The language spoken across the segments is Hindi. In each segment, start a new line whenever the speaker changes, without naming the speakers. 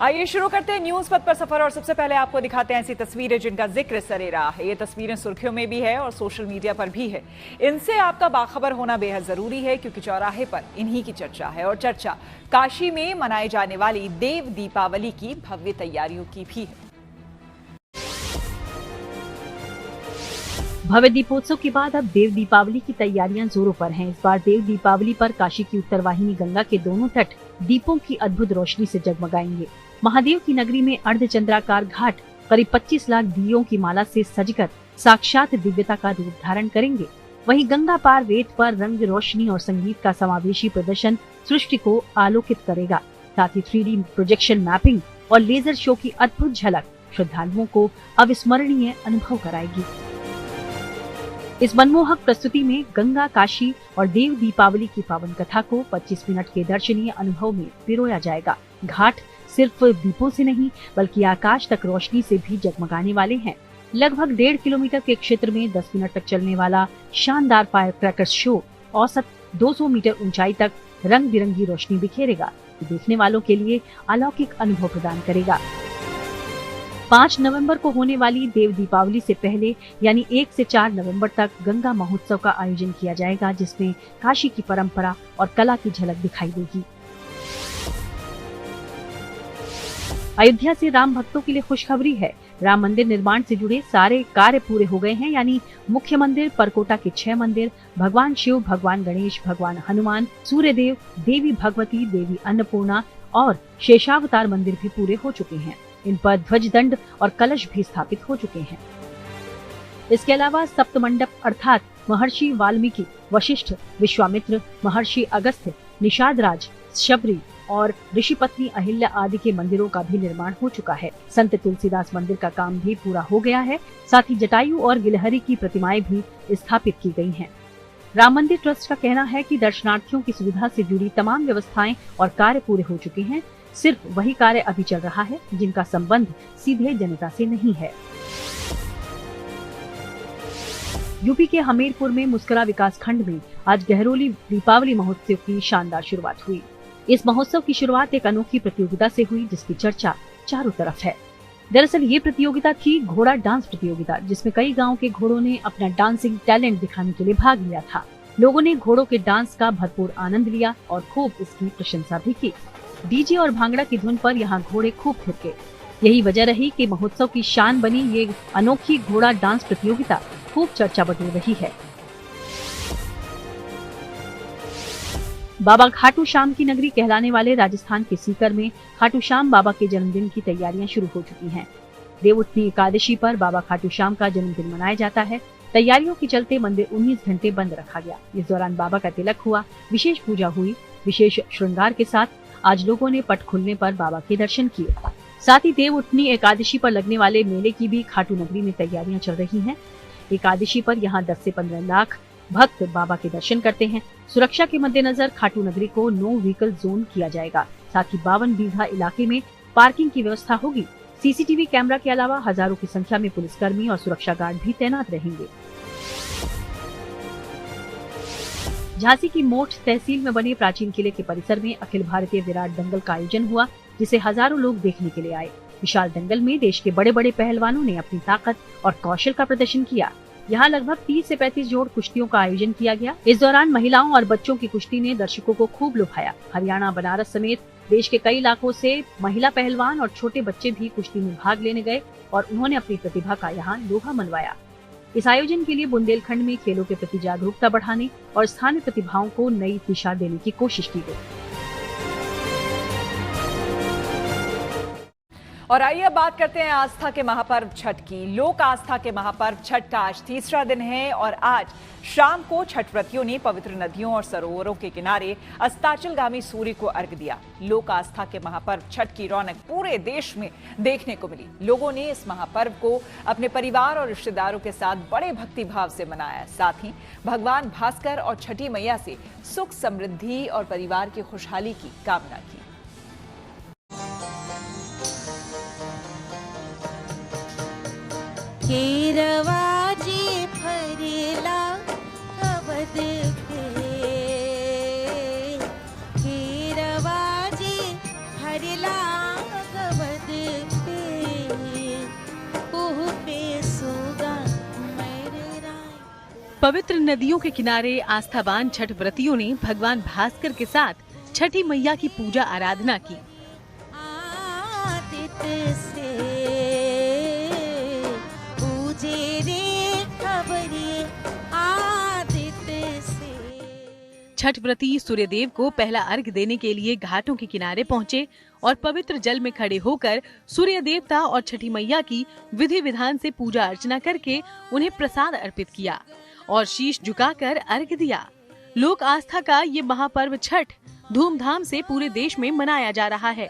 आइए शुरू करते हैं न्यूज पथ पर सफर और सबसे पहले आपको दिखाते हैं ऐसी तस्वीरें जिनका जिक्र सरेरा है। ये तस्वीरें सुर्खियों में भी है और सोशल मीडिया पर भी है। इनसे आपका बाखबर होना बेहद जरूरी है क्योंकि चौराहे पर इन्हीं की चर्चा है और चर्चा काशी में मनाई जाने वाली देव दीपावली की भव्य तैयारियों की भी है।
भव्य दीपोत्सव के बाद अब देव दीपावली की तैयारियां जोरों पर हैं। इस बार देव दीपावली पर काशी की उत्तर वाहिनी गंगा के दोनों तट दीपों की अद्भुत रोशनी से जगमगाएंगे। महादेव की नगरी में अर्धचंद्राकार घाट करीब 25 लाख दियों की माला से सजकर साक्षात दिव्यता का रूप धारण करेंगे। वहीं गंगा पार रेत पर रंग, रोशनी और संगीत का समावेशी प्रदर्शन सृष्टि को आलोकित करेगा। साथ ही 3D प्रोजेक्शन मैपिंग और लेजर शो की अद्भुत झलक श्रद्धालुओं को अविस्मरणीय अनुभव कराएगी। इस मनमोहक प्रस्तुति में गंगा, काशी और देव दीपावली की पावन कथा को 25 मिनट के दर्शनीय अनुभव में पिरोया जाएगा। घाट सिर्फ दीपों से नहीं बल्कि आकाश तक रोशनी से भी जगमगाने वाले हैं। लगभग 1.5 किलोमीटर के क्षेत्र में 10 मिनट तक चलने वाला शानदार फायर क्रैकर्स शो औसत 200 मीटर ऊंचाई तक रंग बिरंगी रोशनी बिखेरेगा। देखने वालों के लिए अलौकिक अनुभव प्रदान करेगा। 5 नवंबर को होने वाली देव दीपावली से पहले यानी 1 से 4 नवंबर तक गंगा महोत्सव का आयोजन किया जाएगा, जिसमें काशी की परंपरा और कला की झलक दिखाई देगी। अयोध्या से राम भक्तों के लिए खुशखबरी है। राम मंदिर निर्माण से जुड़े सारे कार्य पूरे हो गए हैं, यानी मुख्य मंदिर, परकोटा के 6 मंदिर, भगवान शिव, भगवान गणेश, भगवान हनुमान, सूर्यदेव, देवी भगवती, देवी अन्नपूर्णा और शेषावतार मंदिर भी पूरे हो चुके हैं। इन पर ध्वज दंड और कलश भी स्थापित हो चुके हैं। इसके अलावा सप्त मंडप अर्थात महर्षि वाल्मीकि, वशिष्ठ, विश्वामित्र, महर्षि अगस्त्य, निषाद राज, शबरी और ऋषि पत्नी अहिल्या आदि के मंदिरों का भी निर्माण हो चुका है। संत तुलसीदास मंदिर का काम भी पूरा हो गया है। साथ ही जटायु और गिलहरी की प्रतिमाएं भी स्थापित की गई हैं। राम मंदिर ट्रस्ट का कहना है कि दर्शनार्थियों की सुविधा से जुड़ी तमाम व्यवस्थाएं और कार्य पूरे हो चुके हैं। सिर्फ वही कार्य अभी चल रहा है जिनका संबंध सीधे जनता से नहीं है। यूपी के हमीरपुर में मुस्करा विकास खंड में आज गहरोली दीपावली महोत्सव की शानदार शुरुआत हुई। इस महोत्सव की शुरुआत एक अनोखी प्रतियोगिता से हुई जिसकी चर्चा चारों तरफ है। दरअसल ये प्रतियोगिता थी घोड़ा डांस प्रतियोगिता, जिसमें कई गाँव के घोड़ों ने अपना डांसिंग टैलेंट दिखाने के लिए भाग लिया था। लोगों ने घोड़ों के डांस का भरपूर आनंद लिया और खूब इसकी प्रशंसा भी की। डीजे और भांगड़ा की धुन पर यहाँ घोड़े खूब थिरके। यही वजह रही कि महोत्सव की शान बनी ये अनोखी घोड़ा डांस प्रतियोगिता खूब चर्चा बटोर रही है। बाबा खाटू श्याम की नगरी कहलाने वाले राजस्थान के सीकर में खाटू श्याम बाबा के जन्मदिन की तैयारियां शुरू हो चुकी हैं। देवउठनी एकादशी पर बाबा खाटू श्याम का जन्मदिन मनाया जाता है। तैयारियों के चलते मंदिर 19 घंटे बंद रखा गया। इस दौरान बाबा का तिलक हुआ, विशेष पूजा हुई। विशेष श्रृंगार के साथ आज लोगों ने पट खुलने पर बाबा के दर्शन किए। साथ ही देवउठनी एकादशी पर लगने वाले मेले की भी खाटू नगरी में तैयारियां चल रही हैं। एकादशी पर यहां 10 से 15 लाख भक्त बाबा के दर्शन करते हैं। सुरक्षा के मद्देनजर खाटू नगरी को नो व्हीकल जोन किया जाएगा। साथ ही 52 बीघा इलाके में पार्किंग की व्यवस्था होगी। सीसीटीवी कैमरा के अलावा हजारों की संख्या में पुलिसकर्मी और सुरक्षा गार्ड भी तैनात रहेंगे। झांसी की मोठ तहसील में बने प्राचीन किले के परिसर में अखिल भारतीय विराट दंगल का आयोजन हुआ, जिसे हजारों लोग देखने के लिए आए। विशाल दंगल में देश के बड़े बड़े पहलवानों ने अपनी ताकत और कौशल का प्रदर्शन किया। यहाँ लगभग 30 से 35 जोड़ कुश्तियों का आयोजन किया गया। इस दौरान महिलाओं और बच्चों की कुश्ती ने दर्शकों को खूब लुभाया। हरियाणा, बनारस समेत देश के कई इलाकों से महिला पहलवान और छोटे बच्चे भी कुश्ती में भाग लेने गए और उन्होंने अपनी प्रतिभा का यहाँ लोहा मनवाया। इस आयोजन के लिए बुंदेलखंड में खेलों के प्रति जागरूकता बढ़ाने और स्थानीय प्रतिभाओं को नई दिशा देने की कोशिश की गई।
और आइए अब बात करते हैं आस्था के महापर्व छठ की। लोक आस्था के महापर्व छठ का आज तीसरा दिन है और आज शाम को छठ व्रतियों ने पवित्र नदियों और सरोवरों के किनारे अस्ताचलगामी सूर्य को अर्घ्य दिया। लोक आस्था के महापर्व छठ की रौनक पूरे देश में देखने को मिली। लोगों ने इस महापर्व को अपने परिवार और रिश्तेदारों के साथ बड़े भक्ति भाव से मनाया। साथ ही भगवान भास्कर और छठी मैया से सुख, समृद्धि और परिवार की खुशहाली की कामना की।
केरवाजी फरेला कवद के, केरवाजी फरेला कवद
पवित्र नदियों के किनारे आस्थावान छठ व्रतियों ने भगवान भास्कर के साथ छठी मैया की पूजा आराधना की।
आदित्य से पूजे रे खबरे आदित्य से।
छठ व्रती सूर्यदेव को पहला अर्घ देने के लिए घाटों के किनारे पहुंचे और पवित्र जल में खड़े होकर सूर्य देवता और छठी मैया की विधि विधान से पूजा अर्चना करके उन्हें प्रसाद अर्पित किया और शीश झुकाकर अर्घ दिया। लोक आस्था का ये महापर्व छठ धूमधाम से पूरे देश में मनाया जा रहा है।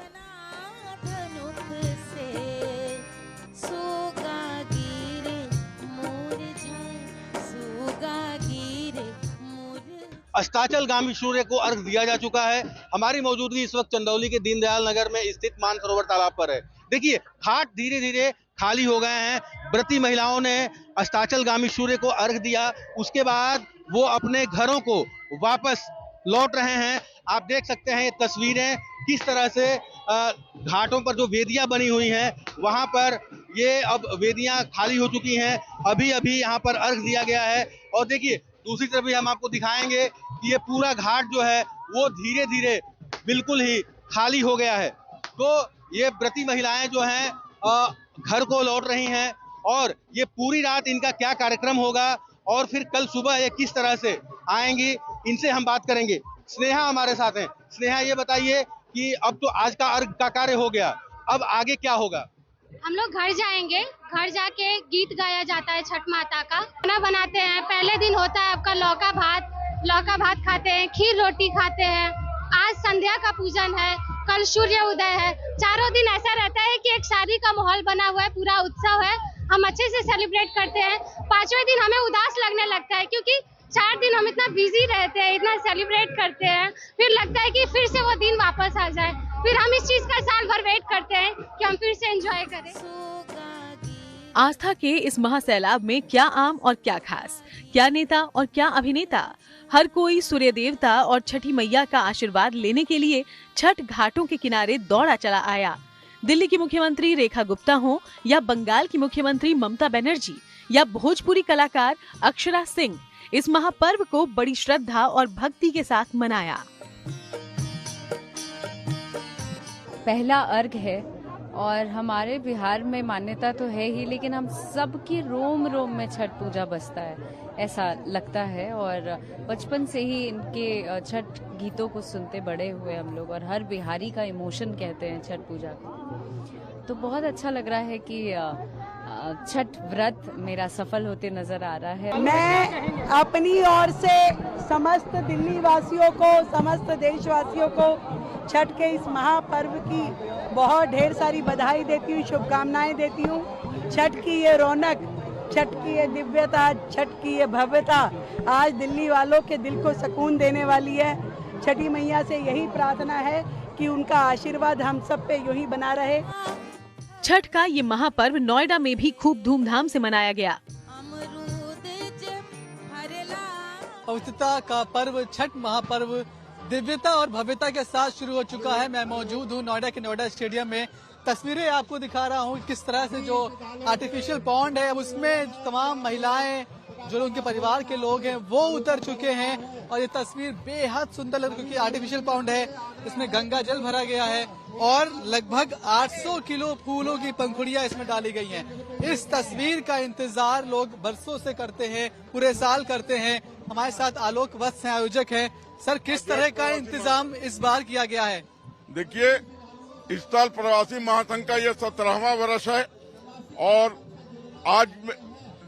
अस्ताचलगामी सूर्य को अर्घ दिया जा चुका है। हमारी मौजूदगी इस वक्त चंदौली के दीनदयाल नगर में स्थित मानसरोवर तालाब पर है। देखिए घाट धीरे धीरे खाली हो गए हैं। व्रती महिलाओं ने अस्ताचलगामी सूर्य को अर्घ दिया, उसके बाद वो अपने घरों को वापस लौट रहे हैं। आप देख सकते हैं ये तस्वीरें किस तरह से घाटों पर जो वेदियां बनी हुई हैं वहां पर ये अब वेदियां खाली हो चुकी हैं। अभी अभी यहाँ पर अर्घ दिया गया है और देखिए दूसरी तरफ भी हम आपको दिखाएंगे कि ये पूरा घाट जो है वो धीरे धीरे बिल्कुल ही खाली हो गया है। तो ये व्रती महिलाएं जो हैं घर को लौट रही हैं और ये पूरी रात इनका क्या कार्यक्रम होगा और फिर कल सुबह ये किस तरह से आएंगी, इनसे हम बात करेंगे। स्नेहा हमारे साथ हैं। स्नेहा ये बताइए कि अब तो आज का अर्घ का कार्य हो गया, अब आगे क्या होगा?
हम लोग घर जाएंगे, घर जाके गीत गाया जाता है छठ माता का, खाना बनाते हैं। पहले दिन होता है आपका लौका भात खाते हैं, खीर रोटी खाते हैं। आज संध्या का पूजन है, कल सूर्य उदय है। चारों दिन ऐसा रहता है कि एक शादी का माहौल बना हुआ है, पूरा उत्सव है, हम अच्छे से सेलिब्रेट करते हैं। पांचवें दिन हमें उदास लगने लगता है क्योंकि 4 दिन हम इतना बिजी रहते हैं, इतना सेलिब्रेट करते हैं, फिर लगता है कि फिर से वो दिन वापस आ जाए। फिर हम इस चीज का साल भर वेट करते हैं कि हम फिर से एंजॉय करें।
आस्था के इस महासैलाब में क्या आम और क्या खास, क्या नेता और क्या अभिनेता, हर कोई सूर्य देवता और छठी मैया का आशीर्वाद लेने के लिए छठ घाटों के किनारे दौड़ा चला आया। दिल्ली की मुख्यमंत्री रेखा गुप्ता हो या बंगाल की मुख्यमंत्री ममता बनर्जी या भोजपुरी कलाकार अक्षरा सिंह, इस महापर्व को बड़ी श्रद्धा और भक्ति के साथ मनाया।
पहला अर्घ है और हमारे बिहार में मान्यता तो है ही, लेकिन हम सबकी रोम रोम में छठ पूजा बसता है ऐसा लगता है। और बचपन से ही इनके छठ गीतों को सुनते बड़े हुए हम लोग, और हर बिहारी का इमोशन कहते हैं छठ पूजा को। तो बहुत अच्छा लग रहा है कि छठ व्रत मेरा सफल होते नजर आ रहा है।
मैं अपनी ओर से समस्त दिल्ली वासियों को, समस्त देशवासियों को छठ के इस महापर्व की बहुत ढेर सारी बधाई देती हूँ, शुभकामनाएं देती हूँ। छठ की ये रौनक, छठ की ये दिव्यता, छठ की ये भव्यता आज दिल्ली वालों के दिल को सुकून देने वाली है। छठी मैया से यही प्रार्थना है कि उनका आशीर्वाद हम सब पे यूं ही बना रहे।
छठ का ये महापर्व नोएडा में भी खूब धूमधाम से मनाया गया।
पवित्रता का पर्व छठ महापर्व दिव्यता और भव्यता के साथ शुरू हो चुका है। मैं मौजूद हूँ नोएडा के नोएडा स्टेडियम में। तस्वीरें आपको दिखा रहा हूँ किस तरह से जो आर्टिफिशियल पॉन्ड है उसमें तमाम महिलाएं, जो उनके परिवार के लोग हैं वो उतर चुके हैं और ये तस्वीर बेहद सुंदर लग रही है क्योंकि आर्टिफिशियल पॉन्ड है, इसमें गंगा जल भरा गया है और लगभग 800 किलो फूलों की पंखुड़ियां इसमें डाली गई हैं। इस तस्वीर का इंतजार लोग बरसों से करते हैं, पूरे साल करते हैं। हमारे साथ आलोक वत्स हैं, आयोजक हैं। सर, किस तरह का इंतजाम इस बार किया गया है?
देखिए, इस साल प्रवासी महासंघ का ये 17वां वर्ष है और आज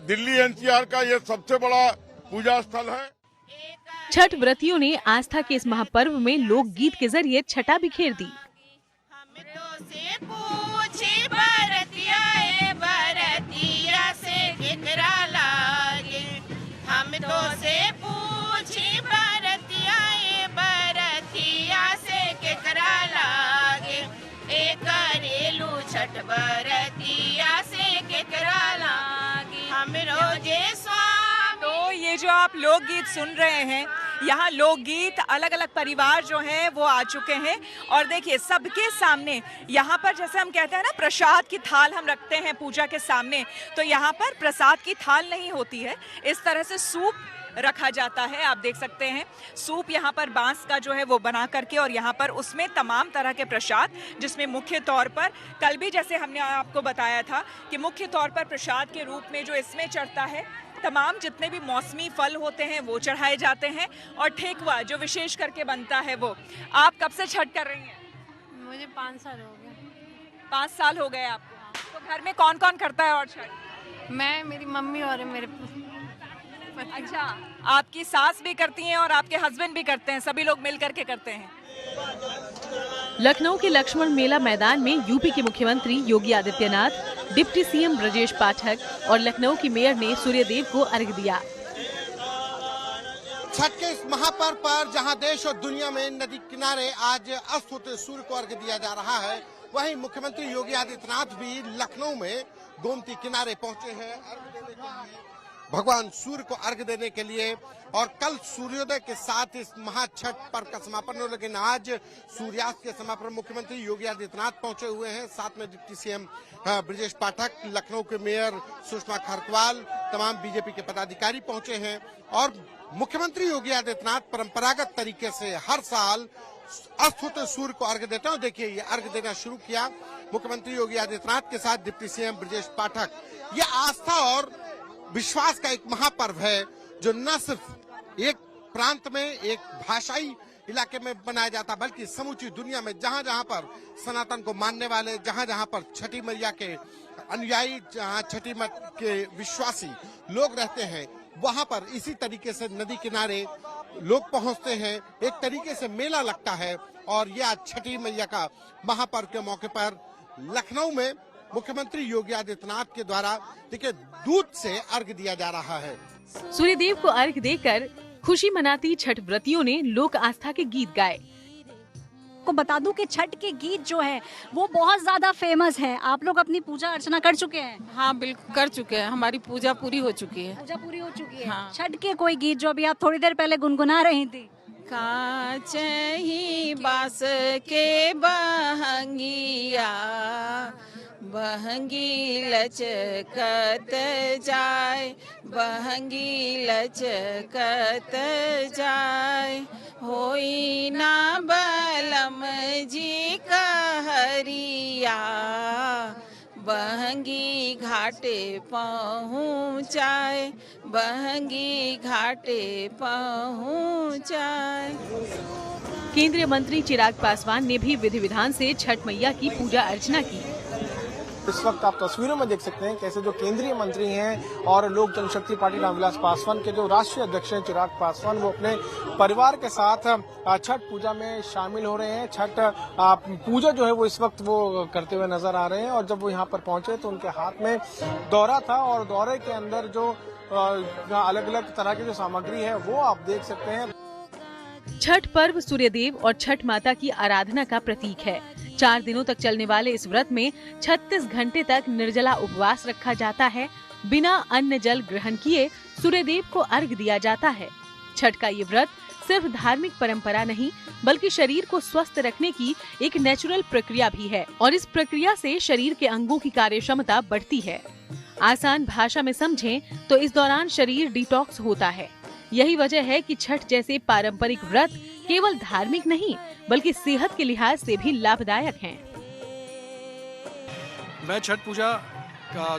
दिल्ली एनसीआर का ये सबसे बड़ा पूजा स्थल है।
छठ व्रतियों ने आस्था के इस महापर्व में लोकगीत के जरिए छठा बिखेर दी।
तो ये जो आप लोकगीत सुन रहे हैं, यहाँ लोकगीत अलग अलग परिवार जो हैं वो आ चुके हैं और देखिए सबके सामने यहाँ पर जैसे हम कहते हैं ना प्रसाद की थाल हम रखते हैं पूजा के सामने, तो यहाँ पर प्रसाद की थाल नहीं होती है, इस तरह से सूप रखा जाता है। आप देख सकते हैं सूप यहाँ पर बांस का जो है वो बना करके, और यहाँ पर उसमें तमाम तरह के प्रसाद, जिसमें मुख्य तौर पर कल भी जैसे हमने आपको बताया था कि मुख्य तौर पर प्रसाद के रूप में जो इसमें चढ़ता है, तमाम जितने भी मौसमी फल होते हैं वो चढ़ाए जाते हैं, और ठेकुआ जो विशेष करके बनता है वो। आप कब से छठ कर रही हैं?
मुझे 5 साल हो गए।
5 साल हो गए आपको। तो घर में कौन कौन करता है और छठ?
मैं, मेरी मम्मी और मेरे
अच्छा, आपकी सास भी करती हैं और आपके हस्बैंड भी करते हैं, सभी लोग मिल करके करते हैं।
लखनऊ के लक्ष्मण मेला मैदान में यूपी के मुख्यमंत्री योगी आदित्यनाथ, डिप्टी सीएम ब्रजेश पाठक और लखनऊ की मेयर ने सूर्यदेव को अर्घ्य दिया।
छठ के इस महापर्व पर जहां देश और दुनिया में नदी किनारे आज अस्त होते सूर्य को अर्घ्य दिया जा रहा है, वहीं मुख्यमंत्री योगी आदित्यनाथ भी लखनऊ में गोमती किनारे पहुंचे हैं अर्घ्य देने के लिए, भगवान सूर्य को अर्घ्य देने के लिए। और कल सूर्योदय के साथ इस महाछठ पर्व का समापन हो, लेकिन आज सूर्यास्त के समापन मुख्यमंत्री योगी आदित्यनाथ पहुंचे हुए हैं, साथ में डिप्टी सीएम ब्रजेश पाठक, लखनऊ के मेयर सुषमा खरकवाल, तमाम बीजेपी के पदाधिकारी पहुंचे हैं। और मुख्यमंत्री योगी आदित्यनाथ परंपरागत तरीके से हर साल अस्त होते सूर्य को अर्घ्य देते हैं। देखिए ये अर्घ्य देना शुरू किया मुख्यमंत्री योगी आदित्यनाथ के साथ डिप्टी सीएम ब्रजेश पाठक। ये आस्था और विश्वास का एक महापर्व है जो न सिर्फ एक प्रांत में, एक भाषाई इलाके में बनाया जाता, बल्कि समूची दुनिया में जहां जहां पर सनातन को मानने वाले, जहां जहां पर छठी मैया के अनुयायी, जहां छठी माता के विश्वासी लोग रहते हैं, वहां पर इसी तरीके से नदी किनारे लोग पहुंचते हैं, एक तरीके से मेला लगता है। और यह आज छठी मैया का महापर्व के मौके पर लखनऊ में मुख्यमंत्री योगी आदित्यनाथ के द्वारा देखिए दूध से अर्घ्य दिया जा रहा है।
सूर्यदेव को अर्घ्य देकर खुशी मनाती छठ व्रतियों ने लोक आस्था के गीत गाए।
को बता दूं कि छठ के गीत जो है वो बहुत ज्यादा फेमस है। आप लोग अपनी पूजा अर्चना कर चुके हैं?
हाँ बिल्कुल कर चुके हैं, हमारी पूजा पूरी हो चुकी है।
पूजा पूरी हो चुकी है।
हाँ।
छठ के कोई गीत जो अभी आप थोड़ी देर पहले गुनगुना रही थी?
कांचही बास के बहंगिया, बहंगी लचकत जाए, बहंगी लचकत जाए, होई ना बलम जी कहरिया, बहंगी घाटे पहुँचाए, बहंगी घाटे पहुँचाए।
केंद्रीय मंत्री चिराग पासवान ने भी विधि विधान से छठ मैया की पूजा अर्चना की।
इस वक्त आप तस्वीरों में देख सकते हैं कैसे जो केंद्रीय मंत्री हैं और लोक जनशक्ति पार्टी रामविलास पासवान के जो राष्ट्रीय अध्यक्ष हैं चिराग पासवान, वो अपने परिवार के साथ छठ पूजा में शामिल हो रहे हैं। छठ पूजा जो है वो इस वक्त वो करते हुए नजर आ रहे हैं। और जब वो यहाँ पर पहुंचे तो उनके हाथ में दौरा था, और दौरे के अंदर जो अलग अलग तरह की जो सामग्री है वो आप देख सकते हैं।
छठ पर्व सूर्यदेव और छठ माता की आराधना का प्रतीक है। 4 दिनों तक चलने वाले इस व्रत में 36 घंटे तक निर्जला उपवास रखा जाता है। बिना अन्न जल ग्रहण किए सूर्यदेव को अर्घ्य दिया जाता है। छठ का ये व्रत सिर्फ धार्मिक परंपरा नहीं, बल्कि शरीर को स्वस्थ रखने की एक नेचुरल प्रक्रिया भी है, और इस प्रक्रिया से शरीर के अंगों की कार्य क्षमता बढ़ती है। आसान भाषा में समझें तो इस दौरान शरीर डिटॉक्स होता है। यही वजह है कि छठ जैसे पारंपरिक व्रत केवल धार्मिक नहीं, बल्कि सेहत के लिहाज से भी लाभदायक हैं।
मैं छठ पूजा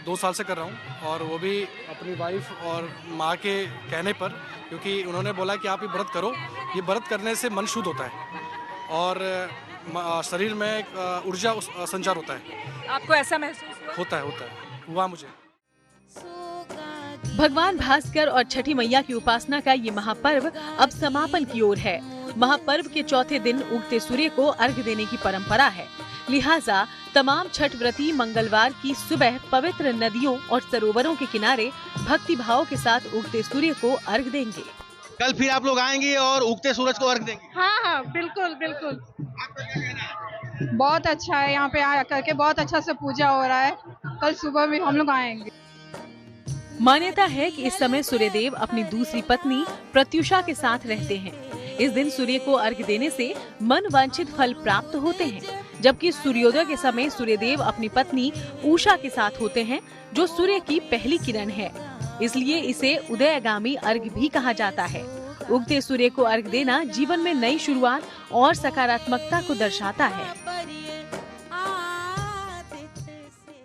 2 साल से कर रहा हूँ, और वो भी अपनी वाइफ और माँ के कहने पर, क्योंकि उन्होंने बोला कि आप ये व्रत करो, ये व्रत करने से मन शुद्ध होता है और शरीर में एक ऊर्जा संचार होता है।
आपको ऐसा महसूस
हुआ? होता है हुआ मुझे।
भगवान भास्कर और छठी मैया की उपासना का ये महापर्व अब समापन की ओर है। महापर्व के चौथे दिन उगते सूर्य को अर्घ्य देने की परंपरा है, लिहाजा तमाम छठ व्रती मंगलवार की सुबह पवित्र नदियों और सरोवरों के किनारे भक्ति भाव के साथ उगते सूर्य को अर्घ्य देंगे।
कल फिर आप लोग आएंगे और उगते सूरज को अर्घ्य देंगे?
हाँ, बिल्कुल बिल्कुल। बहुत अच्छा है, यहाँ पे आ करके बहुत अच्छा से पूजा हो रहा है। कल सुबह भी हम लोग आएंगे।
मान्यता है कि इस समय सूर्यदेव अपनी दूसरी पत्नी प्रत्युषा के साथ रहते हैं। इस दिन सूर्य को अर्घ्य देने से मन वांछित फल प्राप्त होते हैं, जबकि सूर्योदय के समय सूर्यदेव अपनी पत्नी उषा के साथ होते हैं, जो सूर्य की पहली किरण है।
इसलिए इसे उदयगामी अर्घ भी कहा जाता है। उगते सूर्य को अर्घ देना जीवन में नई शुरुआत और सकारात्मकता को दर्शाता है।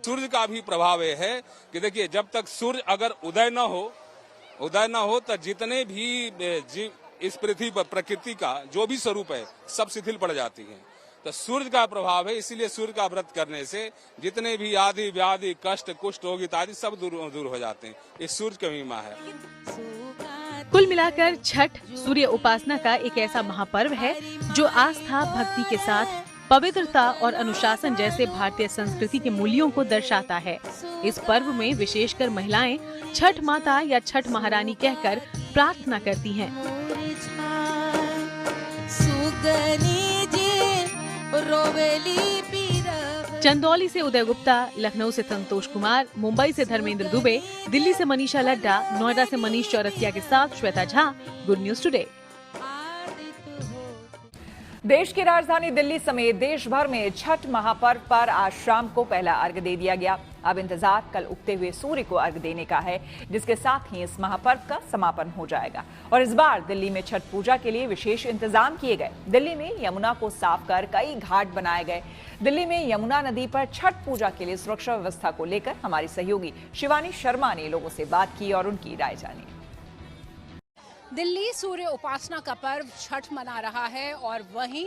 सूर्य का भी प्रभाव ये है कि देखिए, जब तक सूर्य अगर उदय न हो तो जितने भी जीव इस पृथ्वी पर प्रकृति का जो भी स्वरूप है सब शिथिल पड़ जाती है। तो सूर्य का प्रभाव है, इसीलिए सूर्य का व्रत करने से जितने भी आदि व्याधि कष्ट कुष्ठ रोग इत्यादि सब दूर हो जाते हैं। इस सूर्य की महिमा है।
कुल मिलाकर छठ सूर्य उपासना का एक ऐसा महापर्व है जो आस्था, भक्ति के साथ पवित्रता और अनुशासन जैसे भारतीय संस्कृति के मूल्यों को दर्शाता है। इस पर्व में विशेषकर महिलाएं छठ माता या छठ महारानी कहकर प्रार्थना करती हैं। चंदौली से उदय गुप्ता, लखनऊ से संतोष कुमार, मुंबई से धर्मेंद्र दुबे, दिल्ली से मनीषा लड्डा, नोएडा से मनीष चौरसिया के साथ Shweta Jha, good news today.
देश की राजधानी दिल्ली समेत देश भर में छठ महापर्व पर आज शाम को पहला अर्घ्य दे दिया गया। अब इंतजार कल उगते हुए सूर्य को अर्घ्य देने का है, जिसके साथ ही इस महापर्व का समापन हो जाएगा। और इस बार दिल्ली में छठ पूजा के लिए विशेष इंतजाम किए गए। दिल्ली में यमुना को साफ कर कई घाट बनाए गए। दिल्ली में यमुना नदी पर छठ पूजा के लिए सुरक्षा व्यवस्था को लेकर हमारी सहयोगी शिवानी शर्मा ने लोगों से बात की और उनकी राय जानी।
दिल्ली सूर्य उपासना का पर्व छठ मना रहा है और वहीं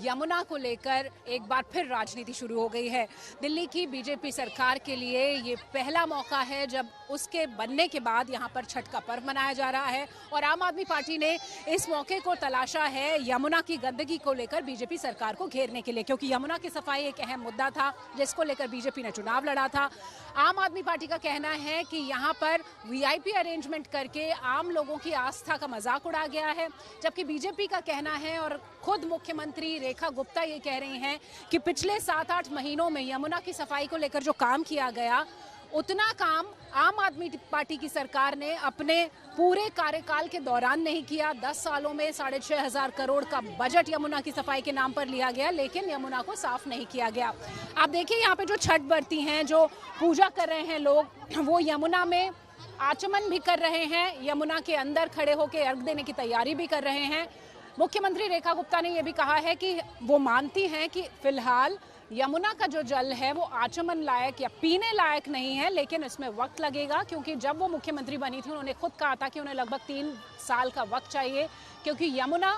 यमुना को लेकर एक बार फिर राजनीति शुरू हो गई है। दिल्ली की बीजेपी सरकार के लिए ये पहला मौका है जब उसके बनने के बाद यहाँ पर छठ का पर्व मनाया जा रहा है और आम आदमी पार्टी ने इस मौके को तलाशा है यमुना की गंदगी को लेकर बीजेपी सरकार को घेरने के लिए, क्योंकि यमुना की सफाई एक अहम मुद्दा था जिसको लेकर बीजेपी ने चुनाव लड़ा था। आम आदमी पार्टी का कहना है कि यहाँ पर वीआईपी अरेंजमेंट करके आम लोगों की आस्था का मजाक उड़ा गया है, जबकि बीजेपी का कहना है और खुद मुख्यमंत्री रेखा गुप्ता ये कह रही हैं कि पिछले 7-8 महीनों में यमुना की सफाई को लेकर जो काम किया गया उतना काम आम आदमी पार्टी की सरकार ने अपने पूरे कार्यकाल के दौरान नहीं किया। 10 सालों में 6,500 करोड़ का बजट यमुना की सफाई के नाम पर लिया गया, लेकिन यमुना को साफ नहीं किया गया। आप देखिए यहाँ पे जो छठ बरती हैं, जो पूजा कर रहे हैं लोग, वो यमुना में आचमन भी कर रहे हैं, यमुना के अंदर खड़े होकर अर्घ देने की तैयारी भी कर रहे हैं। मुख्यमंत्री रेखा गुप्ता ने यह भी कहा है कि वो मानती हैं कि फिलहाल यमुना का जो जल है वो आचमन लायक या पीने लायक नहीं है, लेकिन इसमें वक्त लगेगा, क्योंकि जब वो मुख्यमंत्री बनी थी उन्होंने खुद कहा था कि उन्हें लगभग 3 साल का वक्त चाहिए, क्योंकि यमुना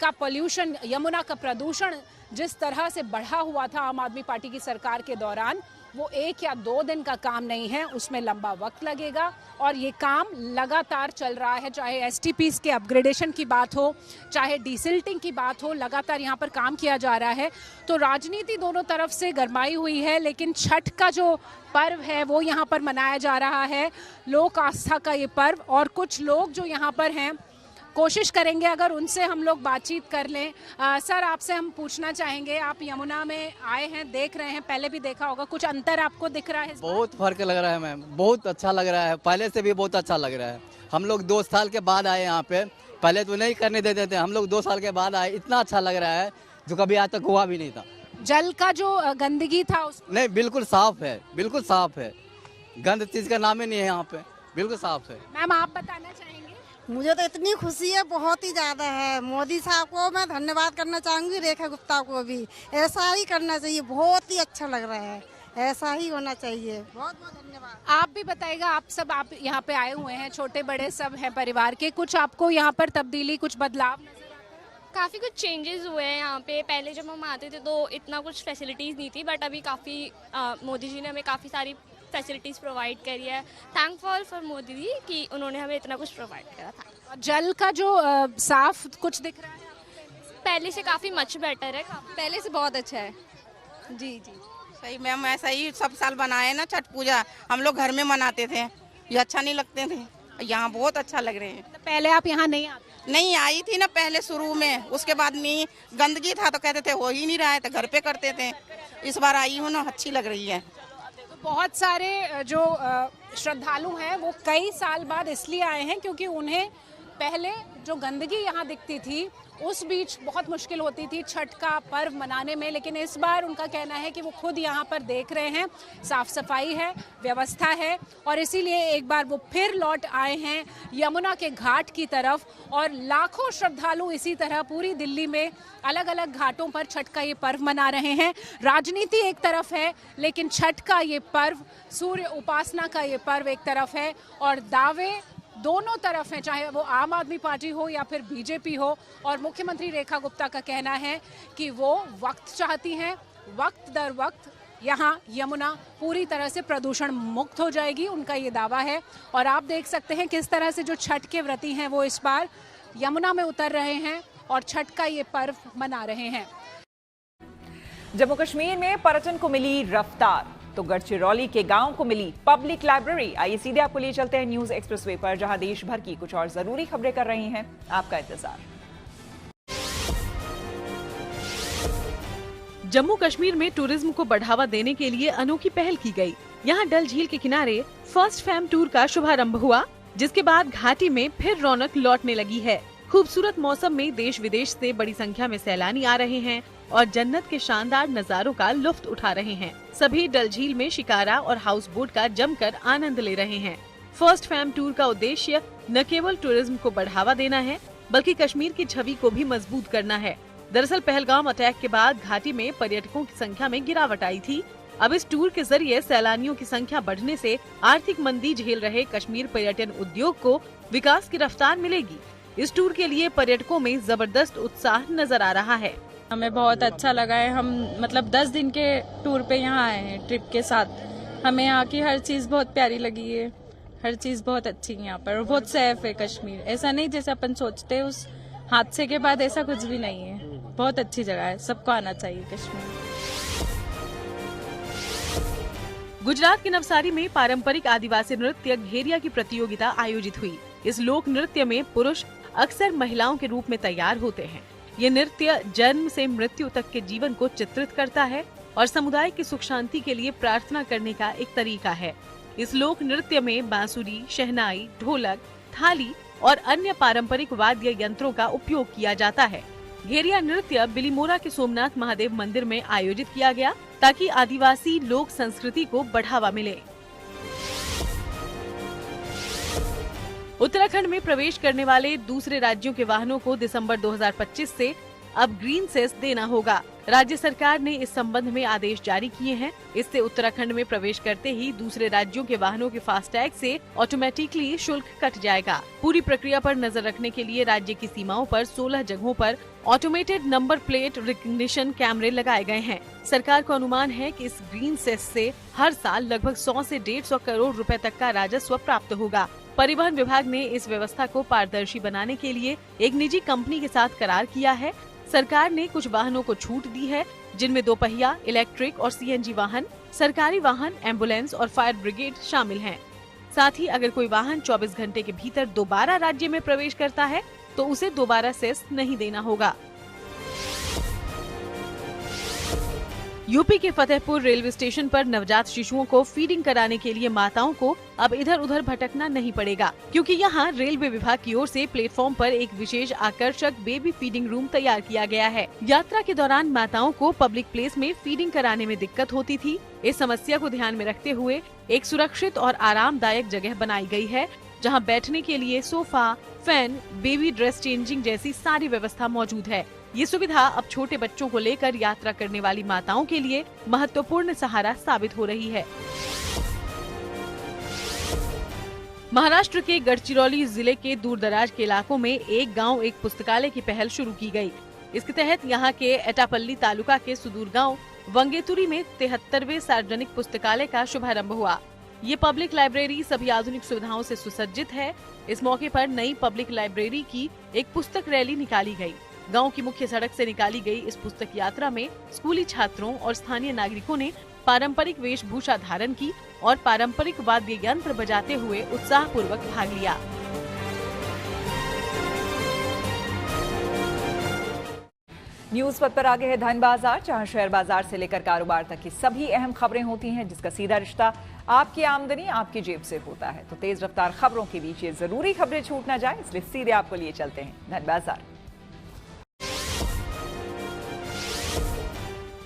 का पोल्यूशन, यमुना का प्रदूषण जिस तरह से बढ़ा हुआ था आम आदमी पार्टी की सरकार के दौरान, वो 1 या 2 दिन का काम नहीं है, उसमें लंबा वक्त लगेगा और ये काम लगातार चल रहा है। चाहे एसटीपीज के अपग्रेडेशन की बात हो, चाहे डिसिल्टिंग की बात हो, लगातार यहाँ पर काम किया जा रहा है। तो राजनीति दोनों तरफ से गरमाई हुई है, लेकिन छठ का जो पर्व है वो यहाँ पर मनाया जा रहा है, लोक आस्था का ये पर्व। और कुछ लोग जो यहाँ पर हैं, कोशिश करेंगे अगर उनसे हम लोग बातचीत कर लें। सर, आपसे हम पूछना चाहेंगे, आप यमुना में आए हैं, देख रहे हैं, पहले भी देखा होगा, कुछ अंतर आपको दिख रहा है?
बहुत फर्क लग रहा है मैम, बहुत अच्छा लग रहा है, पहले से भी बहुत अच्छा लग रहा है। हम लोग 2 साल के बाद आए यहाँ पे, पहले तो नहीं करने देते थे, हम लोग 2 साल के बाद आए, इतना अच्छा लग रहा है जो कभी आज तक हुआ भी नहीं था।
जल का जो गंदगी था
नहीं, बिल्कुल साफ है, बिल्कुल साफ है, गंद चीज का नाम ही नहीं है यहाँ पे, बिल्कुल साफ है।
मैम, आप बताना चाहेंगे?
मुझे तो इतनी खुशी है, बहुत ही ज्यादा है। मोदी साहब को मैं धन्यवाद करना चाहूंगी, रेखा गुप्ता को भी। ऐसा ही करना चाहिए, बहुत ही अच्छा लग रहा है, ऐसा ही होना चाहिए। बहुत बहुत धन्यवाद।
आप भी बताइएगा, आप यहाँ पे आए हुए हैं, छोटे बड़े सब हैं परिवार के, कुछ आपको यहाँ पर तब्दीली, कुछ बदलाव नजर आता है?
काफ़ी कुछ चेंजेस हुए हैं यहाँ पे। पहले जब हम आते थे तो इतना कुछ फैसिलिटीज़ नहीं थी, बट अभी काफ़ी मोदी जी ने हमें काफ़ी सारी फैसिलिटीज़ प्रोवाइड करी है। थैंकफुल फॉर मोदी जी कि उन्होंने हमें इतना कुछ प्रोवाइड करा था।
जल का जो साफ कुछ दिख रहा है
पहले से काफ़ी मच बेटर है,
पहले से बहुत अच्छा है। जी जी
सही मैम, ऐसा ही सब साल बनाए ना छठ पूजा, हम लोग घर में मनाते थे, ये अच्छा नहीं लगते थे, यहाँ बहुत अच्छा लग रहे हैं।
तो पहले आप यहाँ
नहीं आई थी ना पहले शुरू में, उसके बाद में गंदगी था तो कहते थे हो ही नहीं रहा है, तो घर पे करते थे। इस बार आई हूँ ना, अच्छी लग रही है।
बहुत सारे जो श्रद्धालु हैं वो कई साल बाद इसलिए आए हैं क्योंकि उन्हें पहले जो गंदगी यहाँ दिखती थी उस बीच बहुत मुश्किल होती थी छठ का पर्व मनाने में, लेकिन इस बार उनका कहना है कि वो खुद यहाँ पर देख रहे हैं, साफ सफाई है, व्यवस्था है, और इसीलिए एक बार वो फिर लौट आए हैं यमुना के घाट की तरफ। और लाखों श्रद्धालु इसी तरह पूरी दिल्ली में अलग अलग घाटों पर छठ का ये पर्व मना रहे हैं। राजनीति एक तरफ है, लेकिन छठ का ये पर्व, सूर्य उपासना का ये पर्व एक तरफ है, और दावे दोनों तरफ हैं, चाहे वो आम आदमी पार्टी हो या फिर बीजेपी हो। और मुख्यमंत्री रेखा गुप्ता का कहना है कि वो वक्त चाहती हैं, वक्त दर वक्त यहाँ यमुना पूरी तरह से प्रदूषण मुक्त हो जाएगी, उनका ये दावा है। और आप देख सकते हैं किस तरह से जो छठ के व्रती हैं वो इस बार यमुना में उतर रहे हैं और छठ का ये पर्व मना रहे हैं।
जम्मू कश्मीर में पर्यटन को मिली रफ्तार तो गढ़चिरौली के गांव को मिली पब्लिक लाइब्रेरी। आइए सीधे आपको लिए चलते हैं न्यूज एक्सप्रेसवे पर, जहां देश भर की कुछ और जरूरी खबरें कर रही हैं आपका इंतजार।
जम्मू कश्मीर में टूरिज्म को बढ़ावा देने के लिए अनोखी पहल की गई। यहाँ डल झील के किनारे फर्स्ट फैम टूर का शुभारंभ हुआ, जिसके बाद घाटी में फिर रौनक लौटने लगी है। खूबसूरत मौसम में देश विदेश से बड़ी संख्या में सैलानी आ रहे हैं और जन्नत के शानदार नजारों का लुत्फ उठा रहे हैं। सभी डल झील में शिकारा और हाउस बोट का जमकर आनंद ले रहे हैं। फर्स्ट फैम टूर का उद्देश्य न केवल टूरिज्म को बढ़ावा देना है, बल्कि कश्मीर की छवि को भी मजबूत करना है। दरअसल पहलगाम अटैक के बाद घाटी में पर्यटकों की संख्या में गिरावट आई थी। अब इस टूर के जरिए सैलानियों की संख्या बढ़ने से आर्थिक मंदी झेल रहे कश्मीर पर्यटन उद्योग को विकास की रफ्तार मिलेगी। इस टूर के लिए पर्यटकों में जबरदस्त उत्साह नजर आ रहा है।
हमें बहुत अच्छा लगा है। हम मतलब 10 दिन के टूर पे यहाँ आए हैं ट्रिप के साथ। हमें यहाँ की हर चीज बहुत प्यारी लगी है, हर चीज बहुत अच्छी है यहाँ पर, बहुत सेफ है कश्मीर। ऐसा नहीं जैसे अपन सोचते हैं, उस हादसे के बाद ऐसा कुछ भी नहीं है। बहुत अच्छी जगह है, सबको आना चाहिए कश्मीर।
गुजरात के नवसारी में पारंपरिक आदिवासी नृत्य घेरिया की प्रतियोगिता आयोजित हुई। इस लोक नृत्य में पुरुष अक्सर महिलाओं के रूप में तैयार होते हैं। ये नृत्य जन्म से मृत्यु तक के जीवन को चित्रित करता है और समुदाय की सुख शांति के लिए प्रार्थना करने का एक तरीका है। इस लोक नृत्य में बांसुरी, शहनाई, ढोलक, थाली और अन्य पारंपरिक वाद्य यंत्रों का उपयोग किया जाता है। घेरिया नृत्य बिलीमोरा के सोमनाथ महादेव मंदिर में आयोजित किया गया ताकि आदिवासी लोक संस्कृति को बढ़ावा मिले। उत्तराखंड में प्रवेश करने वाले दूसरे राज्यों के वाहनों को दिसंबर 2025 से अब ग्रीन सेस देना होगा। राज्य सरकार ने इस संबंध में आदेश जारी किए हैं। इससे उत्तराखंड में प्रवेश करते ही दूसरे राज्यों के वाहनों के फास्टैग से ऑटोमेटिकली शुल्क कट जाएगा। पूरी प्रक्रिया पर नजर रखने के लिए राज्य की सीमाओं पर 16 जगहों पर ऑटोमेटेड नंबर प्लेट रिकग्निशन कैमरे लगाए गए हैं। सरकार को अनुमान है कि इस ग्रीन सेस से हर साल लगभग 100 से 150 करोड़ रुपए तक का राजस्व प्राप्त होगा। परिवहन विभाग ने इस व्यवस्था को पारदर्शी बनाने के लिए एक निजी कंपनी के साथ करार किया है। सरकार ने कुछ वाहनों को छूट दी है, जिनमें 2 पहिया, इलेक्ट्रिक और सीएनजी वाहन, सरकारी वाहन, एम्बुलेंस और फायर ब्रिगेड शामिल हैं। साथ ही अगर कोई वाहन 24 घंटे के भीतर दोबारा राज्य में प्रवेश करता है तो उसे दोबारा सेस नहीं देना होगा। यूपी के फतेहपुर रेलवे स्टेशन पर नवजात शिशुओं को फीडिंग कराने के लिए माताओं को अब इधर उधर भटकना नहीं पड़ेगा, क्योंकि यहाँ रेलवे विभाग की ओर से प्लेटफॉर्म पर एक विशेष आकर्षक बेबी फीडिंग रूम तैयार किया गया है। यात्रा के दौरान माताओं को पब्लिक प्लेस में फीडिंग कराने में दिक्कत होती थी। इस समस्या को ध्यान में रखते हुए एक सुरक्षित और आरामदायक जगह बनाई गई है, जहाँ बैठने के लिए sofa, fan, baby dress changing जैसी सारी व्यवस्था मौजूद है। ये सुविधा अब छोटे बच्चों को लेकर यात्रा करने वाली माताओं के लिए महत्वपूर्ण सहारा साबित हो रही है। महाराष्ट्र के गढ़चिरौली जिले के दूरदराज के इलाकों में एक गांव एक पुस्तकालय की पहल शुरू की गई। इसके तहत यहां के एटापल्ली तालुका के सुदूर गांव वंगेतुरी में 73वें सार्वजनिक पुस्तकालय का शुभारंभ हुआ। ये पब्लिक लाइब्रेरी सभी आधुनिक सुविधाओं से सुसज्जित है। इस मौके पर नई पब्लिक लाइब्रेरी की एक पुस्तक रैली निकाली गई। गांव की मुख्य सड़क से निकाली गई इस पुस्तक यात्रा में स्कूली छात्रों और स्थानीय नागरिकों ने पारंपरिक वेशभूषा धारण की और पारंपरिक वाद्य यंत्र बजाते हुए उत्साहपूर्वक भाग लिया।
न्यूज पथ पर आगे है धन बाजार, जहां शेयर बाजार से लेकर कारोबार तक की सभी अहम खबरें होती हैं, जिसका सीधा रिश्ता आपकी आमदनी आपकी जेब से होता है। तो तेज रफ्तार खबरों के बीच ये जरूरी खबरें छूट ना जाए, इसलिए सीधे आपको लिए चलते हैं धन बाजार।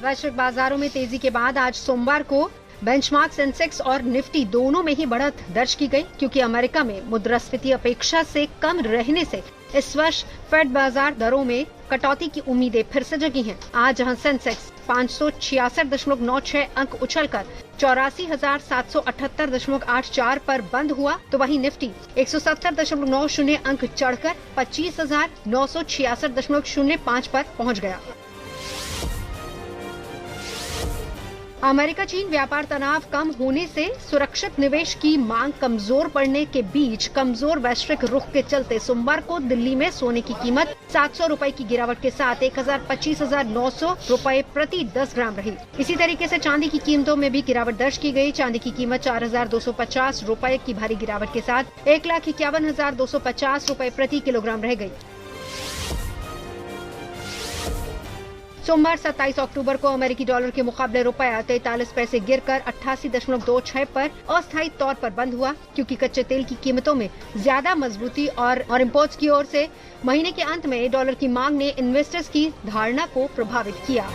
वैश्विक बाजारों में तेजी के बाद आज सोमवार को बेंचमार्क सेंसेक्स और निफ्टी दोनों में ही बढ़त दर्ज की गई, क्योंकि अमेरिका में मुद्रास्फीति अपेक्षा से कम रहने से इस वर्ष फेड बाजार दरों में कटौती की उम्मीदें फिर से जगी हैं। आज जहां सेंसेक्स 566.96 अंक उछलकर 84,778.84 पर बंद हुआ, तो वहीं निफ्टी 170.90 अंक चढ़कर 25,966.05 पर पहुंच गया। अमेरिका चीन व्यापार तनाव कम होने से सुरक्षित निवेश की मांग कमजोर पड़ने के बीच कमजोर वैश्विक रुख के चलते सोमवार को दिल्ली में सोने की कीमत 700 रुपए की गिरावट के साथ 25,900 रुपए प्रति 10 ग्राम रही। इसी तरीके से चांदी की कीमतों में भी गिरावट दर्ज की गई। चांदी की कीमत 4,250 रुपए की भारी गिरावट के साथ 1,51,250 रुपए प्रति किलोग्राम रह गई। सोमवार 27 अक्टूबर को अमेरिकी डॉलर के मुकाबले रुपया 43 पैसे गिरकर 88.26 पर अस्थायी तौर पर बंद हुआ, क्योंकि कच्चे तेल की कीमतों में ज्यादा मजबूती और इंपोर्ट्स की ओर से महीने के अंत में डॉलर की मांग ने इन्वेस्टर्स की धारणा को प्रभावित किया।